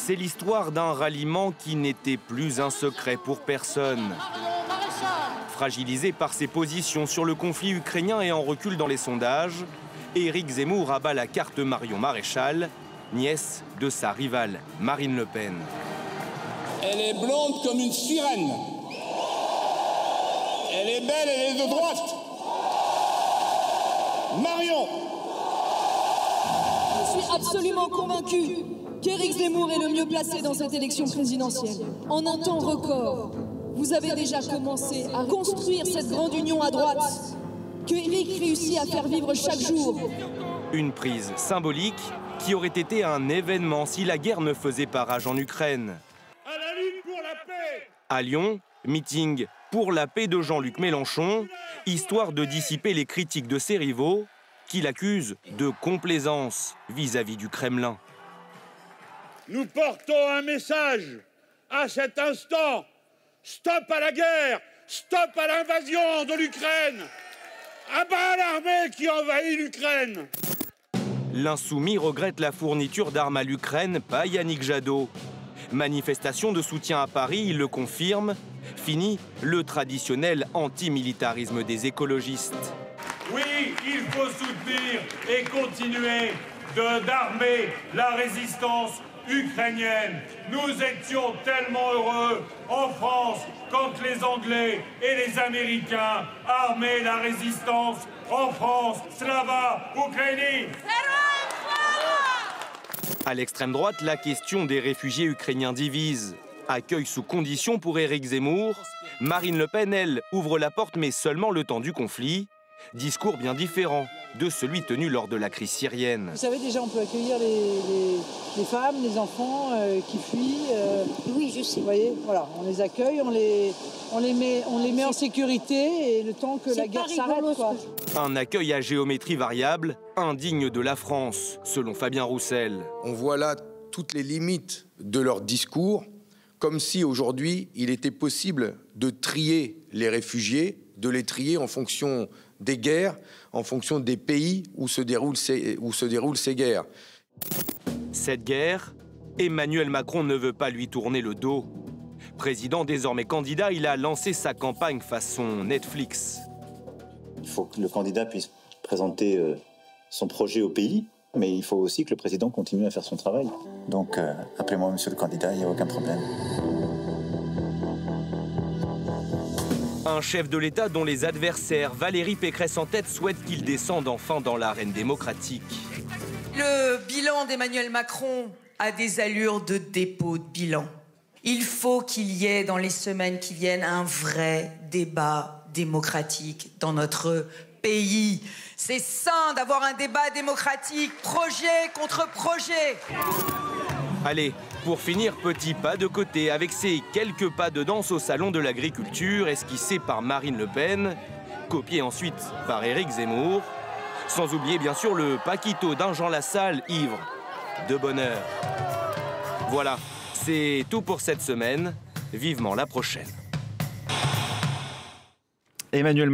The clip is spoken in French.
C'est l'histoire d'un ralliement qui n'était plus un secret pour personne. Fragilisé par ses positions sur le conflit ukrainien et en recul dans les sondages, Éric Zemmour abat la carte Marion Maréchal, nièce de sa rivale Marine Le Pen. Elle est blonde comme une sirène. Elle est belle, elle est de droite. Marion. Je suis absolument convaincu qu'Éric Zemmour est le mieux placé dans cette élection présidentielle. En un temps record, vous avez déjà commencé à construire cette grande union à droite que Éric réussit à faire vivre chaque jour. Une prise symbolique qui aurait été un événement si la guerre ne faisait pas rage en Ukraine. À la lutte pour la paix. À Lyon, meeting pour la paix de Jean-Luc Mélenchon, histoire de dissiper les critiques de ses rivaux qui l'accusent de complaisance vis-à-vis du Kremlin. Nous portons un message à cet instant. Stop à la guerre, stop à l'invasion de l'Ukraine. À bas l'armée qui envahit l'Ukraine. L'insoumis regrette la fourniture d'armes à l'Ukraine, pas Yannick Jadot. Manifestation de soutien à Paris, il le confirme. Fini le traditionnel antimilitarisme des écologistes. Oui, il faut soutenir et continuer d'armer la résistance ukrainienne. Nous étions tellement heureux en France quand les Anglais et les Américains armaient la résistance en France. Slava Ukraini! À l'extrême droite, la question des réfugiés ukrainiens divise. Accueil sous condition pour Éric Zemmour. Marine Le Pen, elle, ouvre la porte, mais seulement le temps du conflit. Discours bien différent de celui tenu lors de la crise syrienne. Vous savez, déjà, on peut accueillir les femmes, les enfants qui fuient. Oui, je sais. Vous voyez, voilà, on les accueille, on les met en sécurité et le temps que la guerre s'arrête, quoi. Un accueil à géométrie variable, indigne de la France, selon Fabien Roussel. On voit là toutes les limites de leur discours, comme si aujourd'hui il était possible de trier les réfugiés, de les trier en fonction des guerres, en fonction des pays où se déroulent ces guerres. Cette guerre, Emmanuel Macron ne veut pas lui tourner le dos. Président désormais candidat, il a lancé sa campagne façon Netflix. Il faut que le candidat puisse présenter son projet au pays, mais il faut aussi que le président continue à faire son travail. Donc, appelez-moi monsieur le candidat, il n'y a aucun problème. Un chef de l'État dont les adversaires, Valérie Pécresse en tête, souhaitent qu'il descende enfin dans l'arène démocratique. Le bilan d'Emmanuel Macron a des allures de dépôt de bilan. Il faut qu'il y ait dans les semaines qui viennent un vrai débat démocratique dans notre pays. C'est sain d'avoir un débat démocratique, projet contre projet. Allez, pour finir, petit pas de côté avec ces quelques pas de danse au salon de l'agriculture esquissés par Marine Le Pen, copiés ensuite par Éric Zemmour, sans oublier bien sûr le paquito d'un Jean Lassalle ivre de bonheur. Voilà, c'est tout pour cette semaine. Vivement la prochaine. Emmanuel